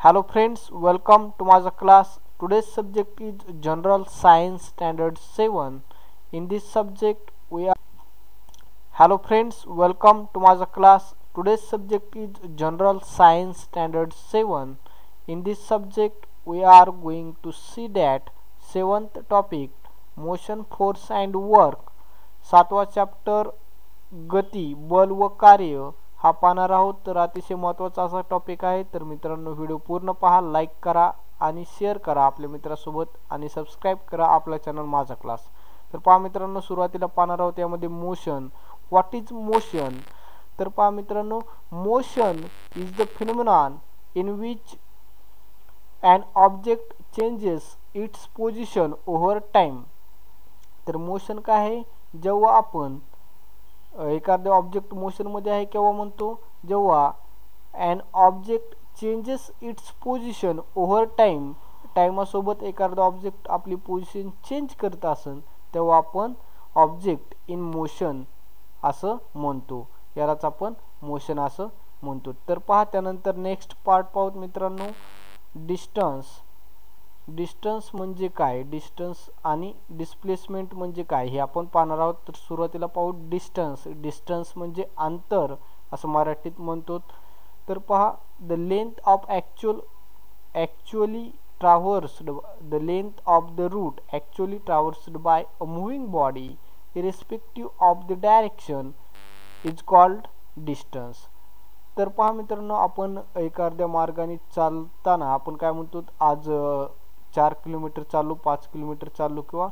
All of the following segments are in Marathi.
Hello friends, welcome to my class. Today's subject is General Science Standard 7. In this subject we are Hello friends, welcome to my class. Today's subject is General Science Standard 7. In this subject we are going to see that seventh topic motion, force and work. सातवा चॅप्टर गती, बल व कार्य हा पाहणार आहोत. तर अतिशय महत्त्वाचा असा टॉपिक आहे. तर मित्रांनो व्हिडिओ पूर्ण पहा, लाईक करा आणि शेअर करा आपल्या मित्रासोबत आणि सबस्क्राईब करा आपला चॅनल माझा क्लास. तर पहा मित्रांनो सुरुवातीला पाहणार आहोत यामध्ये मोशन. What is motion? तर पहा मित्रांनो motion is the phenomenon in which an object changes its position over time. तर मोशन काय आहे? जेव्हा आपण एखादे ऑब्जेक्ट मोशन मध्ये आहे केव्हा म्हणतो? जेव्हा an object changes its position over time, टाइमासोबत एखादा ऑब्जेक्ट आपली पोझिशन चेंज करत असेल तेव्हा आपण ऑब्जेक्ट इन मोशन असं म्हणतो. यालाच आपण मोशन असं म्हणतो. तर पहा त्यानंतर नेक्स्ट पार्ट पाहूत मित्रांनो. डिस्टन्स. डिस्टन्स म्हणजे काय? डिस्टन्स आणि डिस्प्लेसमेंट म्हणजे काय हे आपण पाहणार आहोत. तर सुरुवातीला पाहू डिस्टन्स. डिस्टन्स म्हणजे अंतर असं मराठीत म्हणतो. तर पहा the length of actually traversed, the length of the route actually traversed by a moving body irrespective of the direction is called distance. तर पहा मित्रांनो आपण एखाद्या मार्गाने चालताना आपण काय म्हणतो? आज 4 किलोमीटर चाललो, 5 किलोमीटर चाललो किंवा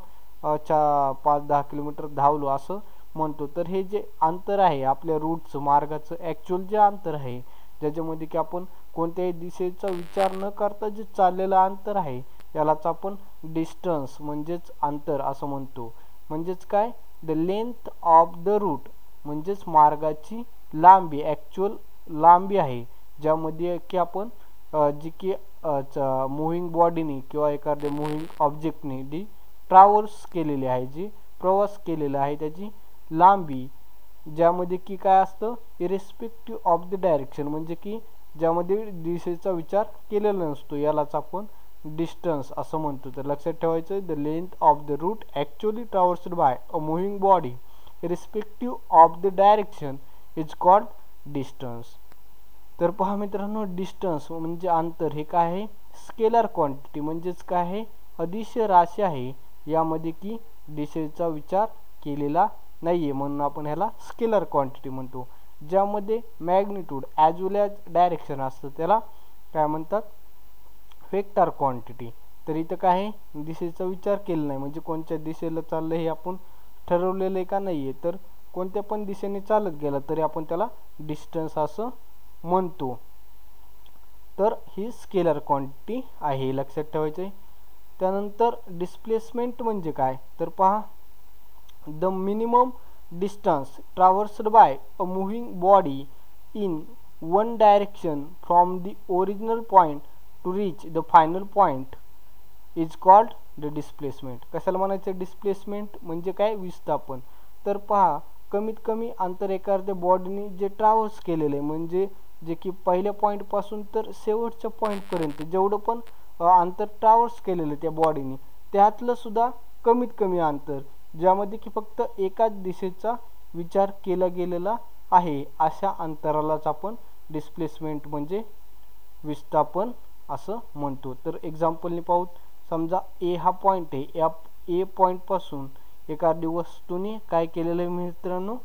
5-10 किलोमीटर धावलो असं म्हणतो. तर हे जे अंतर आहे आपल्या रूटचं, मार्गाचं ॲक्च्युअल जे अंतर आहे ज्याच्यामध्ये की आपण कोणत्याही दिशेचा विचार न करता जे चाललेलं अंतर आहे यालाच आपण डिस्टन्स म्हणजेच अंतर असं म्हणतो. म्हणजेच काय? The length of the route म्हणजेच मार्गाची लांबी, ॲक्च्युअल लांबी आहे ज्यामध्ये की आपण जी की मूव्हिंग बॉडीने किंवा एखाद्या मूव्हिंग ऑब्जेक्टने जी ट्रॅव्हल्स केलेली आहे, जी प्रवास केलेला आहे त्याची लांबी, ज्यामध्ये की काय असतं? इरेस्पेक्टिव्ह ऑफ द डायरेक्शन म्हणजे की ज्यामध्ये दिशेचा विचार केलेला नसतो यालाच आपण डिस्टन्स असं म्हणतो. तर लक्षात ठेवायचं the length of the route actually traversed by a moving body irrespective of the direction is called distance. तर पहा मित्रांनो डिस्टन्स म्हणजे अंतर हे काय आहे? स्केलर क्वांटिटी म्हणजेच काय आहे? अदिश्य राशी आहे यामध्ये की दिशेचा विचार केलेला नाहीये म्हणून आपण ह्याला स्केलर क्वांटिटी म्हणतो. ज्यामध्ये magnitude as well as direction असतं त्याला काय म्हणतात? Vector quantity. तर इथं काय आहे? दिशेचा विचार केला नाही म्हणजे कोणत्या दिशेला चाललं हे आपण ठरवलेलं आहे का नाहीये. तर कोणत्या पण दिशेने चालत गेला तरी आपण त्याला डिस्टन्स असं म्हणतो. तर ही स्केलर क्वांटिटी आहे लक्षात ठेवायचे. त्यानंतर डिस्प्लेसमेंट म्हणजे काय? तर पहा the minimum distance traversed by a moving body in one direction from the original point to reach the final point is called the displacement. कशाला म्हणायचं डिस्प्लेसमेंट? म्हणजे काय? विस्थापन. तर पहा कमीत कमी अंतर एखाद्या बॉडीने जे ट्रॅव्हल्स केलेलं आहे म्हणजे जे की पहिल्या पॉईंट पासून तर शेवटच्या पॉईंट पर्यंत जेवढं पण अंतर ट्रॅव्हल्स केलेलं त्या बॉडीने त्यातलं सुद्धा कमीत कमी अंतर ज्यामध्ये की फक्त एकाच दिशेचा विचार केला गेलेला आहे अशा अंतरालाच आपण डिस्प्लेसमेंट म्हणजे विस्थापन असं म्हणतो. तर एक्झाम्पलने पाहू. समजा ए हा पॉईंट आहे. या ए पॉईंट पासून एखादी वस्तूने काय केलेलं आहे मित्रांनो?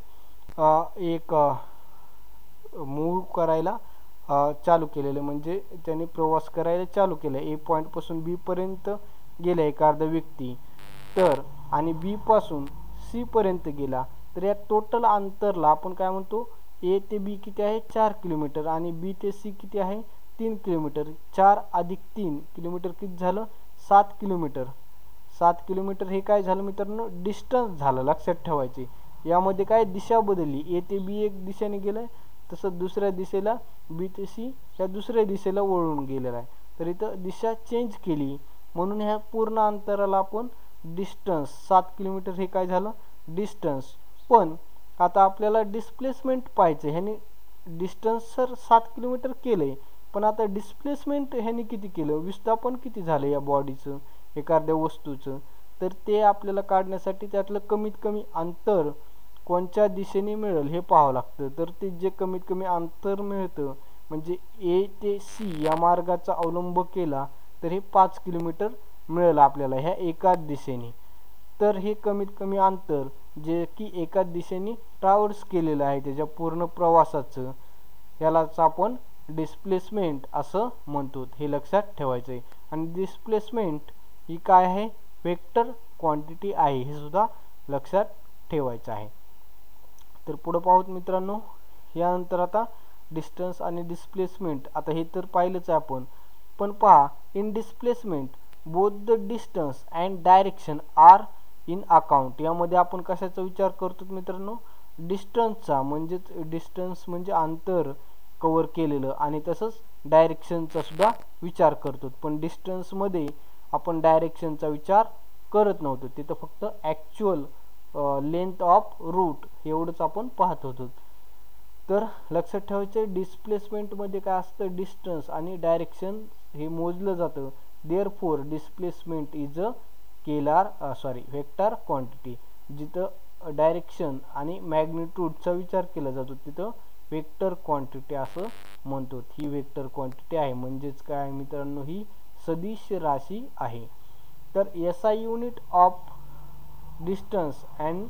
एक मूव्ह करायला चालू केलेलं म्हणजे त्याने प्रवास करायला चालू केलं. ए पॉईंट पासून बी पर्यंत गेला एखादा व्यक्ती. तर आणि बी पासून सी पर्यंत गेला. तर या टोटल अंतरला आपण काय म्हणतो? ए ते बी किती आहे? 4 किलोमीटर आणि बी ते सी किती आहे? 3 किलोमीटर. 4 अधिक 3 किलोमीटर किती झालं? 7 किलोमीटर. 7 किलोमीटर हे काय झालं मित्रांनो? डिस्टन्स झालं. लक्षात ठेवायचे यामध्ये काय दिशा बदलली. ए ते बी एक दिशेने गेलंय तसं दुसऱ्या दिशेला बी ते सी या दुसऱ्या दिशेला वळून गेलेला आहे. तर इथं दिशा चेंज केली म्हणून ह्या पूर्ण अंतराला आपण डिस्टन्स 7 किलोमीटर हे काय झालं? डिस्टन्स. पण आता आपल्याला डिस्प्लेसमेंट पाहायचं. ह्याने डिस्टन्स सर 7 किलोमीटर केलंय पण आता डिस्प्लेसमेंट ह्याने किती केलं, विस्थापन किती झालं या बॉडीचं एखाद्या वस्तूचं, तर ते आपल्याला काढण्यासाठी त्यातलं कमीत कमी अंतर कोणत्या दिशेने मिळेल हे पाहावं लागतं. तर ते जे कमीत कमी अंतर मिळतं म्हणजे ए ते सी या मार्गाचा अवलंब केला तर हे 5 किलोमीटर मिळेल आपल्याला ह्या एकाच दिशेने. तर हे कमीत कमी अंतर जे की एकाच दिशेने ट्रॅव्हल्स केलेलं आहे त्याच्या पूर्ण प्रवासाचं, यालाच आपण डिस्प्लेसमेंट असं म्हणतो. हे लक्षात ठेवायचं आहे. आणि डिस्प्लेसमेंट ही काय आहे, वेक्टर क्वांटिटी आहे, हे सुद्धा लक्षात ठेवायचं आहे. तर पुढे पाहूत मित्रांनो. यानंतर आता डिस्टन्स आणि डिस्प्लेसमेंट, आता हे तर पाहिलंच आहे आपण, पण पहा in displacement both the distance and direction are in account. यामध्ये आपण कशाचा विचार करतो मित्रांनो, डिस्टन्सचा, म्हणजेच डिस्टन्स म्हणजे अंतर कव्हर केलेलं, आणि तसंच डायरेक्शनचा सुद्धा विचार करतो. पण डिस्टन्समध्ये आपण डायरेक्शनचा विचार करत नव्हतो, तिथं फक्त ॲक्च्युअल लेंथ ऑफ रूट एवढंच आपण पाहत होतो. तर लक्षात ठेवायचं डिस्प्लेसमेंटमध्ये काय असतं, डिस्टन्स आणि डायरेक्शन हे मोजलं जातं. Therefore displacement is a vector quantity. जिथं डायरेक्शन आणि मॅग्निट्यूडचा विचार केला जातो तिथं वेक्टर क्वांटिटी असं म्हणतो. ही वेक्टर क्वांटिटी आहे, म्हणजेच काय मित्रांनो, ही सदिश राशी आहे. तर SI unit of distance and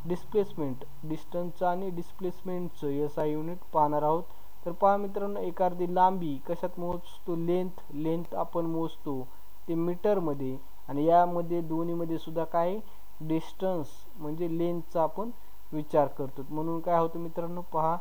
displacement, डिस्टन्सचं आणि डिस्प्लेसमेंटचं SI युनिट पाहणार आहोत. तर पहा मित्रांनो, एखादी लांबी कशात मोजतो, लेंथ आपण मोजतो ते मीटरमध्ये, आणि यामध्ये दोन्हीमध्ये सुद्धा काय डिस्टन्स म्हणजे लेंथचा आपण विचार करतो. म्हणून काय होतं मित्रांनो, पहा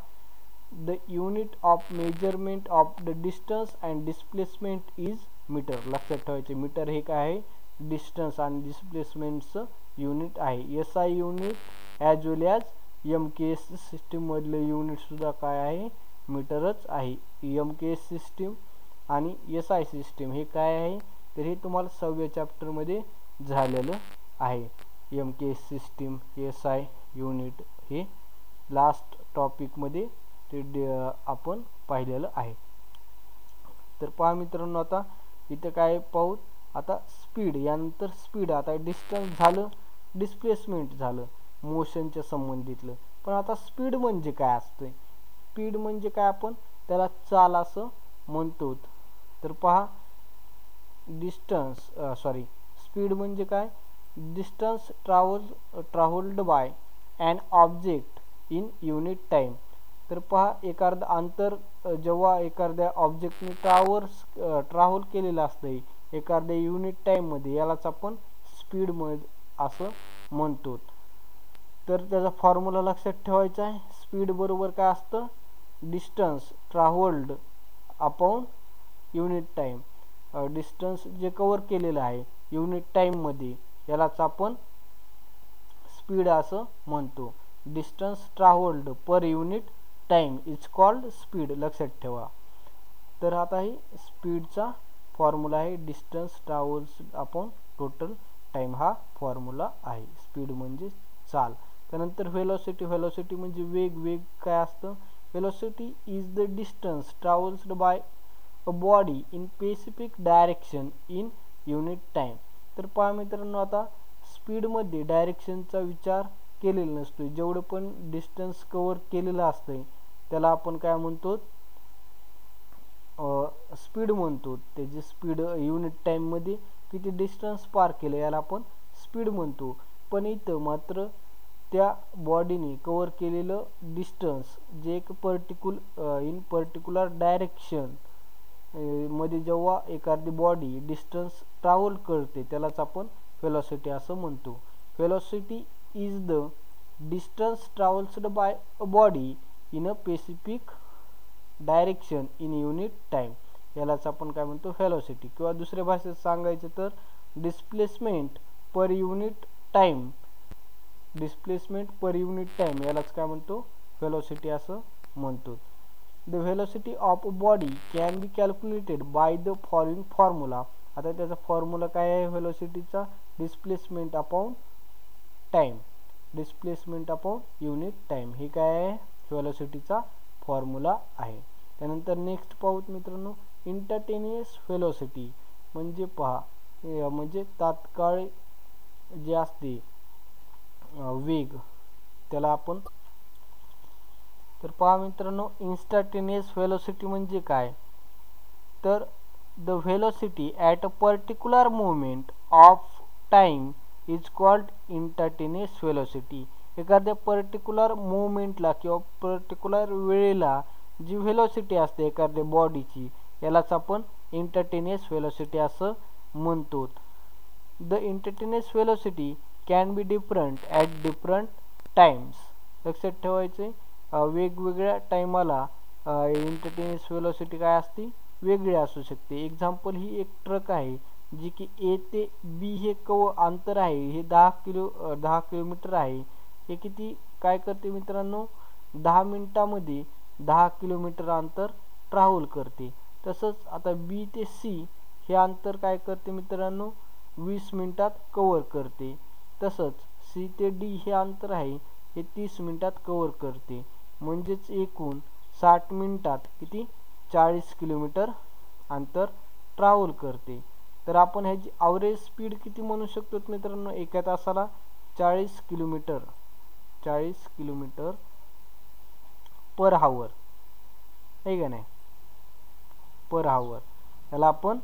the unit of measurement of the distance and displacement is metre. लक्षात ठेवायचे, मीटर हे काय आहे, डिस्टन्स आणि डिस्प्लेसमेंटचं युनिट आहे. SI unit as well as MKS system मधले युनिट सुद्धा काय आहे, मीटरच आहे. MKS सिस्टीम आणि SI सिस्टीम हे काय आहे, तर हे तुम्हाला 6व्या चॅप्टरमध्ये झालेलं आहे. MKS सिस्टीम, SI युनिट हे लास्ट टॉपिकमध्ये ते आपण पाहिलेलं आहे. तर पहा मित्रांनो, आता इथं काय पाहू, आता स्पीड, यानंतर स्पीड, आता डिस्टन्स झालं, डिस्प्लेसमेंट झालं मोशनच्या संबंधितलं. पण आता स्पीड म्हणजे काय असतं, स्पीड म्हणजे काय, आपण त्याला चाल असं म्हणतो. तर पहा स्पीड म्हणजे काय, distance travelled by an object in unit time. तर पहा एखादं अंतर जेव्हा एखाद्या ऑब्जेक्टने ट्रॅव्हल केलेलं असतं एखाद्या युनिट टाइममध्ये, यालाच आपण स्पीड असं म्हणतो. तर त्याचा फॉर्म्युला लक्षात ठेवायचा आहे. स्पीड बरोबर काय असतं, distance travelled upon unit time. Distance जे कव्हर केलेलं आहे युनिट टाइममध्ये, यालाच आपण स्पीड असं म्हणतो. Distance travelled per unit time is called speed. लक्षात ठेवा. तर आता ही स्पीडचा फॉर्म्युला आहे, distance travels upon total time हा फॉर्म्युला आहे. स्पीड म्हणजे चाल. त्यानंतर व्हेलॉसिटी म्हणजे वेग काय असतं, velocity is the distance travelled by a body in specific direction in unit time. तर पहा मित्रांनो, आता स्पीडमध्ये डायरेक्शनचा विचार केलेला नसतो. जेवढं पण डिस्टन्स कव्हर केलेलं असतंय त्याला आपण काय म्हणतो, स्पीड म्हणतो. त्याची स्पीड युनिट टाइममध्ये किती डिस्टन्स पार केलं याला आपण स्पीड म्हणतो. पण इथं मात्र त्या बॉडीने कव्हर केलेलं डिस्टन्स जे एक पर्टिक्युलर डायरेक्शन मध्ये जेव्हा एखादी बॉडी डिस्टन्स ट्रॅव्हल करते त्यालाच आपण व्हेलॉसिटी असं म्हणतो. Velocity is the distance travelled by a body in a specific direction in unit time, यालाच आपण काय म्हणतो, व्हेलॉसिटी. किंवा दुसऱ्या भाषेत सांगायचं तर displacement per unit time. Displacement per unit time यालाच काय म्हणतो, व्हेलॉसिटी असं म्हणतो. The velocity of a body can be calculated by the following formula. आता त्याचा फॉर्म्युला काय आहे व्हेलॉसिटीचा, displacement upon time, displacement upon unit time, हे काय आहे व्हेलॉसिटीचा फॉर्म्युला आहे. त्यानंतर नेक्स्ट पाहूत मित्रांनो, इंस्टंटेनियस व्हेलॉसिटी म्हणजे पहा म्हणजे तात्काळ जे असते वेग त्याला आपण तर पहा मित्रांनो इंस्टंटेनियस व्हेलॉसिटी म्हणजे काय तर the velocity at a particular moment of time is called instantaneous velocity. एखाद्या पर्टिक्युलर मोमेंटला किंवा पर्टिक्युलर वेळेला जी व्हेलॉसिटी असते एखाद्या बॉडीची यालाच आपण इंस्टंटेनियस व्हेलॉसिटी असं म्हणतो. The instantaneous velocity can be different at different times. लक्षात ठेवायचे वेगवेगळ्या टायमाला इंस्टंटेनियस व्हेलॉसिटी काय असते वेगळी असू शकते. एक्झाम्पल ही एक ट्रक आहे जी की ए ते बी हे अंतर आहे हे 10 किलोमीटर आहे. हे किती काय करते मित्रांनो 10 मिनिटामध्ये 10 किलोमीटर अंतर ट्रॅव्हल करते. तसंच आता बी ते सी हे अंतर काय करते मित्रांनो 20 मिनिटात कव्हर करते. तसंच सी ते डी हे अंतर आहे हे 30 मिनिटात कव्हर करते. म्हणजेच एकूण 60 मिनिटात किती 40 किलोमीटर अंतर ट्रॅव्हल करते. तर आपण ह्याची ॲव्हरेज स्पीड किती म्हणू शकतो मित्रांनो एका तासाला 40 किलोमीटर पर हावर आहे का नाही पर हावर याला आपण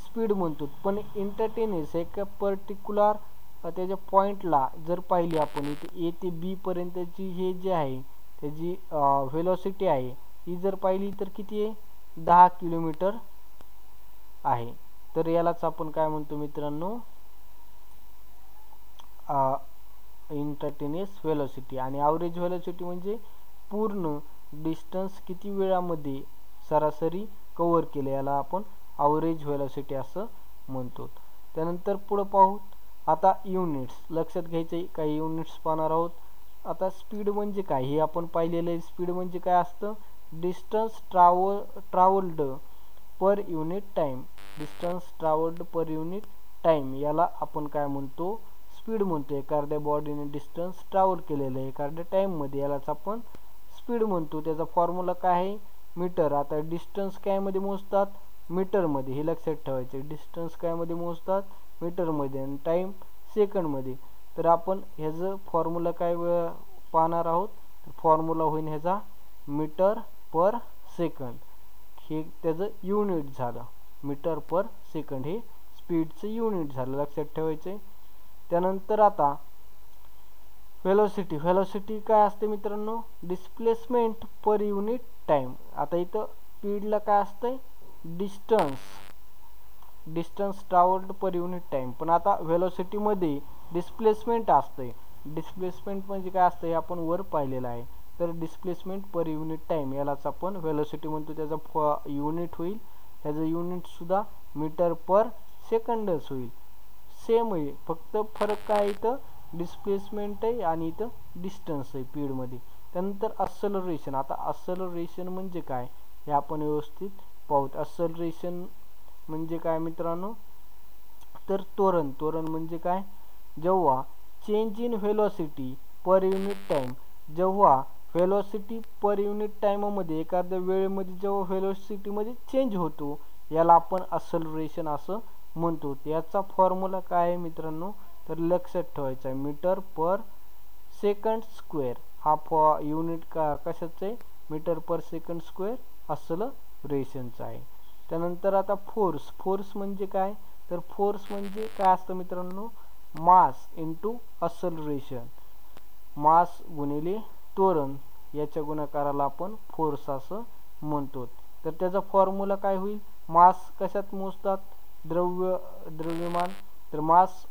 स्पीड म्हणतो. पण इंस्टंटेनियस एका पर्टिक्युलर त्याच्या पॉईंटला जर पाहिली आपण इथे ए ते बी पर्यंतची हे जे आहे त्याची व्हेलॉसिटी आहे ही जर पाहिली तर किती आहे 10 किलोमीटर आहे. तर यालाच आपण काय म्हणतो मित्रांनो इंस्टंटेनियस व्हेलॉसिटी. आणि ॲव्हरेज व्हेलॉसिटी म्हणजे पूर्ण डिस्टन्स किती वेळामध्ये सरासरी कव्हर केले याला आपण ॲव्हरेज व्हेलॉसिटी असं म्हणतो. त्यानंतर पुढं पाहू आता युनिट्स. लक्षात घ्यायचे काही युनिट्स पाहणार आहोत. आता स्पीड म्हणजे काय हे आपण पाहिलेलं आहे. स्पीड म्हणजे काय असतं distance travelled per unit time. Distance travelled per unit time याला आपण काय म्हणतो स्पीड म्हणतो. एखाद्या बॉडीने डिस्टन्स ट्रॅव्हल केलेलं आहे एखाद्या टाइममध्ये यालाच आपण स्पीड म्हणतो. त्याचा फॉर्म्युला काय आहे मीटर. आता डिस्टन्स काय मध्ये मोजतात मीटरमध्ये हे लक्षात ठेवायचे. डिस्टन्स काय मध्ये मोजतात मीटरमध्ये आणि टाइम सेकंडमध्ये. तर आपण ह्याचं फॉर्म्युला काय पाहणार आहोत. फॉर्म्युला होईल ह्याचा मीटर पर सेकंड. हे त्याचं युनिट झालं. मीटर पर सेकंड हे स्पीडचं युनिट झालं लक्षात ठेवायचे. त्यानंतर आता व्हेलॉसिटी काय असते मित्रांनो डिस्प्लेसमेंट पर युनिट टाइम. आता इथं स्पीडला काय असतंय distance travelled per unit time. पण आता व्हेलॉसिटीमध्ये डिस्प्लेसमेंट असतंय. डिस्प्लेसमेंट म्हणजे काय असतं हे आपण वर पाहिलेलं आहे. तर डिस्प्लेसमेंट पर युनिट टाइम यालाच आपण व्हेलॉसिटी म्हणतो. त्याचा युनिट होईल त्याचं युनिट सुद्धा मीटर पर सेकंडच होईल. सेम आहे फक्त फरक काय इथं डिस्प्लेसमेंट आहे आणि इथं डिस्टन्स आहे स्पीडमध्ये. त्यानंतर अक्सेलरेशन. आता अक्सेलरेशन म्हणजे काय हे आपण व्यवस्थित पाहूत. अक्सेलरेशन म्हणजे काय मित्रांनो तर त्वरण म्हणजे काय जेव्हा change in velocity per unit time. जेव्हा व्हेलॉसिटी पर युनिट टाइममध्ये एखाद्या वेळेमध्ये जेव्हा व्हेलॉसिटीमध्ये चेंज होतो याला आपण अक्सेलरेशन असं म्हणतो. याचा फॉर्म्युला काय आहे मित्रांनो तर लक्षात ठेवायचा आहे मीटर पर सेकंड स्क्वेअर. हा युनिट कशाचं आहे मीटर पर सेकंड स्क्वेअर अक्सेलरेशनचा आहे. त्यानंतर आता फोर्स म्हणजे काय तर फोर्स म्हणजे काय असतं मित्रांनो मास इंटू अक्सेलरेशन. मास गुणिले त्वरण याच्या गुणाकाराला आपण फोर्स असं म्हणतो. तर त्याचा फॉर्म्युला काय होईल मास कशात मोजतात द्रव्यमान. तर मास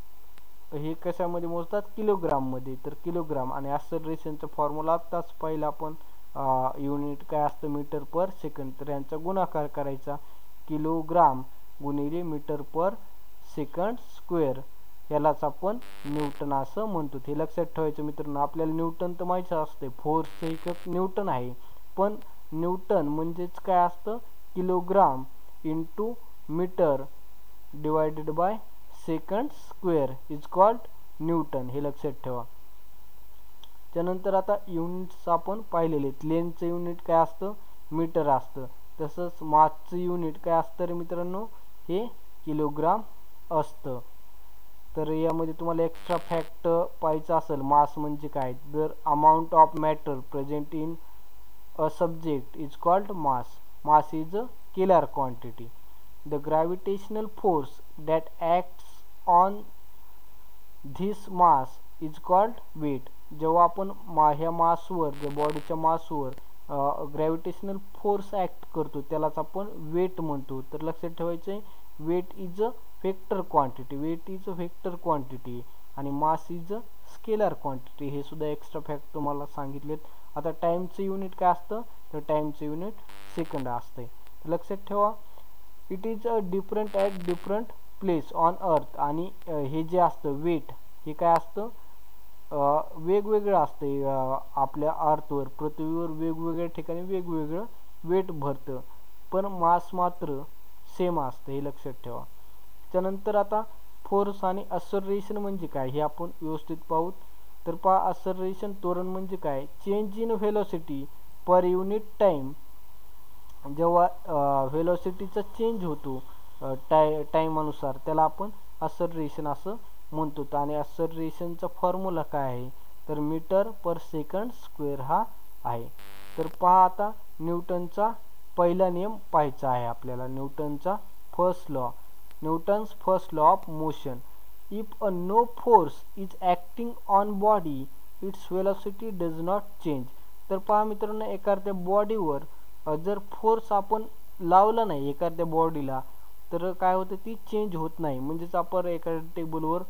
हे कशामध्ये मोजतात किलोग्राममध्ये. तर किलोग्राम आणि ॲक्सेलरेशनचा फॉर्म्युला आत्ताच पाहिला आपण युनिट काय असतं मीटर पर सेकंड. तर यांचा गुणाकार करायचा किलोग्राम गुणिले मीटर पर सेकंड स्क्वेअर यालाच आपण न्यूटन असं म्हणतो. हे लक्षात ठेवायचं मित्रांनो. आपल्याला न्यूटन तर माहिती असते फोर्सचं एकक न्यूटन आहे. पण न्यूटन म्हणजेच काय असतं kilogram into metre divided by second square is called newton. हे लक्षात ठेवा. त्यानंतर आता युनिट्स आपण पाहिलेले आहेत. लेंथचं युनिट काय असतं मीटर असतं. तसंच मासचं युनिट काय असतं रे मित्रांनो, हे किलोग्राम असतं. तर यामध्ये तुम्हाला एक्स्ट्रा फॅक्ट पाहायचं असेल मास म्हणजे काय, जर amount of matter present in a subject is called mass. Mass is a scalar quantity. The gravitational force that acts on this mass is called weight. जेव्हा आपण ह्या मासवर, ज्या बॉडीच्या मासवर ग्रॅव्हिटेशनल फोर्स ॲक्ट करतो त्यालाच आपण वेट म्हणतो. तर लक्षात ठेवायचं आहे, weight is a vector quantity. Weight is a vector quantity आणि mass is a scalar quantity. हे सुद्धा एक्स्ट्रा फॅक्ट तुम्हाला सांगितलेत. आता टाईमचं युनिट काय असतं, तर टाईमचं युनिट सेकंद असते. लक्षात ठेवा, it is a different at different place on earth. आणि हे जे असतं वेट, हे काय असतं, वेगवेगळं असतं आपल्या अर्थवर, पृथ्वीवर वेगवेगळ्या ठिकाणी वेगवेगळं वेट भरतं, पण मास मात्र सेम असतं, हे लक्षात ठेवा. त्यानंतर आता फोर्स आणि असर्रेशन म्हणजे काय हे आपण व्यवस्थित पाहू. तर पहा, असर्रेशन त्वरण म्हणजे काय, change in velocity per unit time. जेव्हा व्हेलॉसिटीचा चेंज होतो टाइम अनुसार त्याला आपण असर्रेशन असं म्हणतो. आणि असर्रेशनचा फॉर्म्युला काय आहे, तर मीटर पर सेकंड स्क्वेअर हा आहे. तर पहा, आता न्यूटनचा पहिला नियम पाहायचा आहे आपल्याला. न्यूटनचा first law, Newton's first law of motion. If a no force is acting on body its velocity does not change. तर पहा मित्रांनो, एखाद्या बॉडीवर जर फोर्स आपण लावला नाही एखाद्या बॉडीला, तर काय होतं, ती चेंज होत नाही. म्हणजेच आपण एखाद्या टेबलवर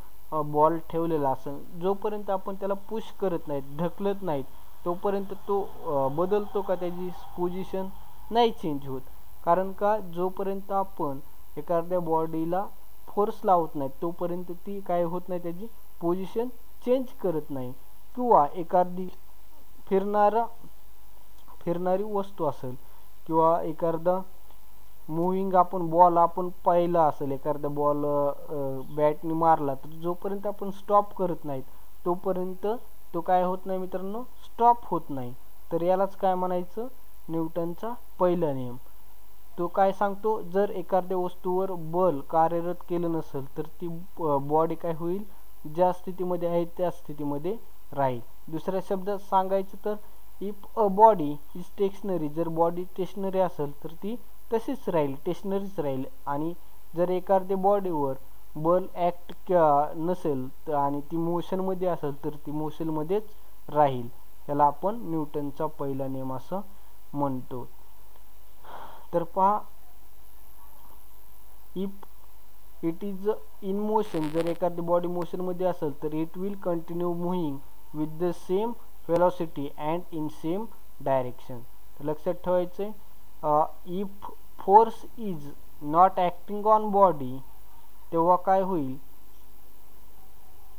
बॉल ठेवलेला असेल, जोपर्यंत आपण त्याला पुश करत नाहीत, ढकलत नाहीत, तोपर्यंत तो बदलतो का, त्याची पोझिशन नाही चेंज होत. कारण का, जोपर्यंत आपण एखाद्या बॉडीला फोर्स लावत नाही तोपर्यंत ती काय होत नाही, त्याची पोझिशन चेंज करत नाही. किंवा एखादी फिरणारी वस्तू असेल किंवा एखादा मुव्हिंग आपण बॉल आपण पाहिला असेल, एखादा बॉल बॅटने मारला, तर जोपर्यंत आपण स्टॉप करत नाहीत तोपर्यंत तो काय होत नाही मित्रांनो, स्टॉप होत नाही. तर यालाच काय म्हणायचं, न्यूटनचा पहिला नियम. तो काय सांगतो, जर एखाद्या वस्तूवर बल कार्यरत केलं नसेल तर ती बॉडी काय होईल, ज्या स्थितीमध्ये आहे त्या स्थितीमध्ये राहील. दुसऱ्या शब्दात सांगायचं तर, if a body is stationary, जर बॉडी स्टेशनरी असेल तर ती तशीच राहील, स्टेशनरीच राहील. आणि जर एखाद्या बॉडीवर बल ॲक्ट नसेल आणि ती मोशनमध्ये असेल तर ती मोशनमध्येच राहील. याला आपण न्यूटनचा पहिला नियम असं म्हणतो. तर पहा, if it is in motion, जर एखादी बॉडी मोशनमध्ये असेल तर it will continue moving with the same velocity and in same direction. लक्षात ठेवायचं आहे, if force is not acting on body, तेव्हा काय होईल,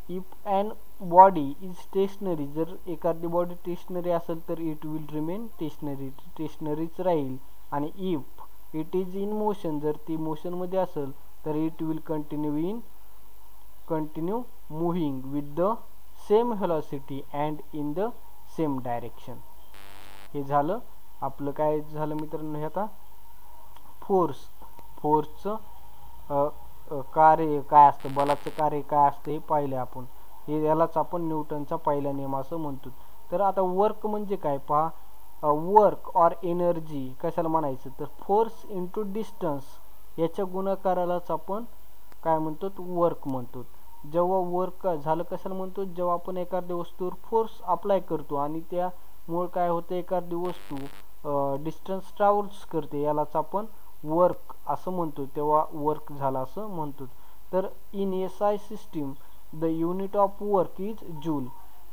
if an body is stationary, जर एखादी बॉडी स्टेशनरी असेल तर इट विल रिमेन स्टेशनरी, स्टेशनरीच राहील. आणि if it is in motion, जर ती मोशनमध्ये असेल तर it will continue moving with the same velocity and in the same direction. हे झालं आपलं, काय झालं मित्रांनो, हे आता फोर्सचं कार्य काय असतं, बलाचं कार्य काय असतं हे पाहिलं आपण. हे यालाच आपण न्यूटनचा पहिला नियम असं म्हणतो. तर आता वर्क म्हणजे काय पहा, वर्क ऑर एनर्जी कशाला म्हणायचं, तर फोर्स इंटू डिस्टन्स याच्या गुणाकारालाच आपण काय म्हणतो, वर्क म्हणतो. जेव्हा वर्क झालं कशाला म्हणतो, जेव्हा आपण एखाद्या वस्तूवर फोर्स अप्लाय करतो आणि त्यामुळे काय होतं, एखादी वस्तू डिस्टन्स ट्रॅव्हल्स करते, यालाच आपण वर्क असं म्हणतो, तेव्हा वर्क झाला असं म्हणतो. तर in SI system the unit of work is joule.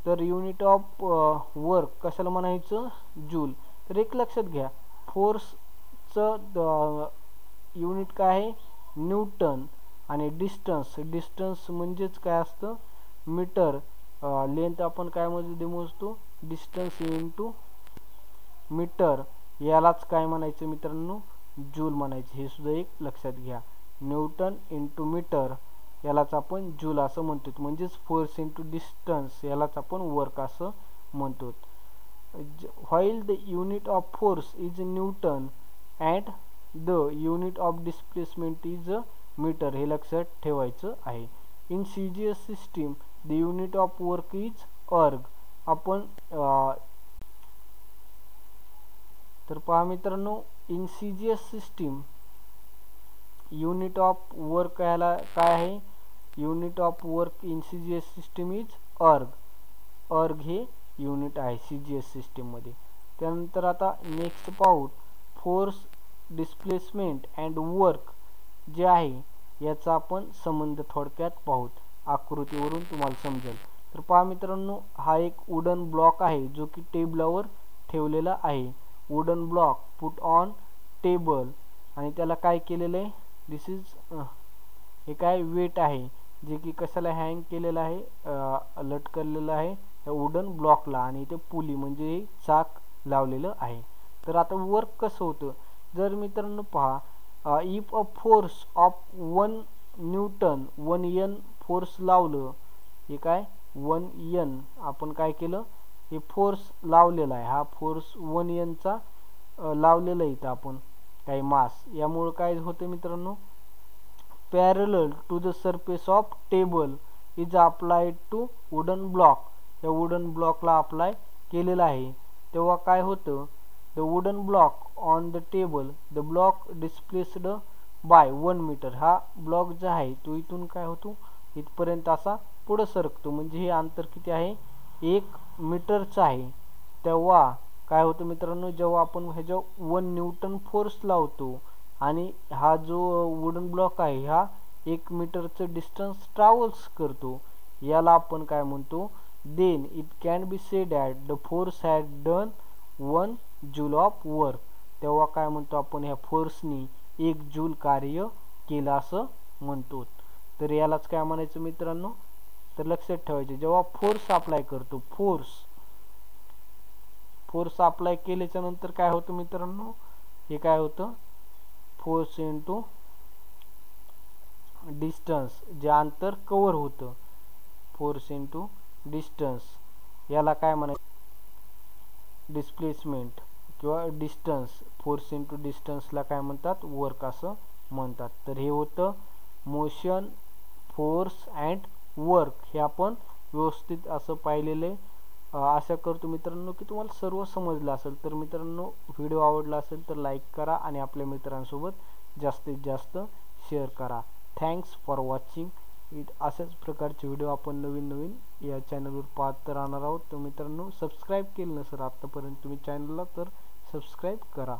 तर युनिट ऑफ वर्क कशाला म्हणायचं, जूल. तर एक लक्षात घ्या, फोर्सचं युनिट काय आहे, न्यूटन. आणि डिस्टन्स म्हणजेच काय असतं, मीटर. लेंथ आपण काय मध्ये मोजतो, डिस्टन्स इंटू मीटर, यालाच काय म्हणायचं मित्रांनो, जूल म्हणायचे. हे सुद्धा एक लक्षात घ्या, न्यूटन इंटू मीटर यालाच आपण जूल असं म्हणतो. म्हणजेच फोर्स इंटू डिस्टन्स यालाच आपण वर्क असं म्हणतो. While the unit of force is newton and the unit of displacement is metre, हे लक्षात ठेवायचं आहे. In CGS system the unit of work is erg. आपण तर पहा मित्रांनो, in CGS system unit of work याला काय आहे, unit of work in CGS system is erg. Erg हे युनिट आहे CGS सिस्टीम मध्ये. त्यानंतर आता नेक्स्ट पाहू, फोर्स, डिस्प्लेसमेंट अँड वर्क जे आहे याचा आपण संबंध थोडक्यात पाहू. आकृतीवरून तुम्हाला समजेल. तर पहा मित्रांनो, हा एक वुडन ब्लॉक आहे जो की टेबलावर ठेवलेला आहे. Wooden block put on table, आणि त्याला काय केलेलं आहे, दिस इज हे काय वेट आहे जे की कशाला हँग केलेलं आहे, लटकलेलं आहे या वुडन ब्लॉकला, आणि ते पुली म्हणजे चाक लावलेलं आहे. तर आता वर्क कसं होतं, जर मित्रांनो पहा, if a force of 1 Newton 1 N force लावलं, हे काय 1 N आपण काय केलं, हे फोर्स लावलेला आहे, हा फोर्स 1 N चा लावलेला आहे इथं आपण काही मास. यामुळे काय होतं मित्रांनो, parallel to the surface of table is applied to wooden block, या वुडन ब्लॉकला अप्लाय केलेला आहे. तेव्हा काय होतं, the wooden block on the table, the block displaced by 1 metre. हा ब्लॉक जो आहे तो इथून काय होतो, इथपर्यंत असा पुढे सरकतो, म्हणजे हे अंतर किती आहे, 1 मीटरचं आहे. तेव्हा काय होतं मित्रांनो, जेव्हा आपण ह्याच्यावर 1 न्यूटन फोर्स लावतो आणि हा जो वुडन ब्लॉक आहे हा 1 मीटरचं डिस्टन्स ट्रॅव्हल्स करतो, याला आपण काय म्हणतो, then it can be said that the force had done 1 joule of work. तेव्हा काय म्हणतो आपण, ह्या फोर्सनी 1 जूल कार्य केलं असं म्हणतो. तर यालाच काय म्हणायचं मित्रांनो, तर लक्षात ठेवायचे, जेव्हा फोर्स अप्लाय करतो, फोर्स अप्लाय केल्याच्या नंतर काय होतं मित्रांनो, हे काय होतं, फोर्स इंटू डिस्टन्स, जे अंतर कव्हर होतं, फोर्स इंटू डिस्टन्स, याला काय म्हणायचं, डिस्प्लेसमेंट किंवा डिस्टन्स. फोर्स इंटू डिस्टन्सला काय म्हणतात, वर्क असं म्हणतात. तर हे होतं मोशन, फोर्स अँड वर्क, हे आपण व्यवस्थित असं पाहिलेले. आशा करतो मित्रांनो की तुम्हाला सर्व समजलं असेल. तर मित्रांनो, व्हिडिओ आवडला असेल तर लाईक करा आणि आपल्या मित्रांसोबत जास्तीत जास्त शेअर करा. Thanks for watching. अशाच प्रकारचे व्हिडिओ आपण नवीन या चॅनलवर पाहत राहणार आहोत. तर मित्रांनो, सबस्क्राईब केलं नसेल आत्तापर्यंत तुम्ही चॅनलला, तर सबस्क्राईब करा.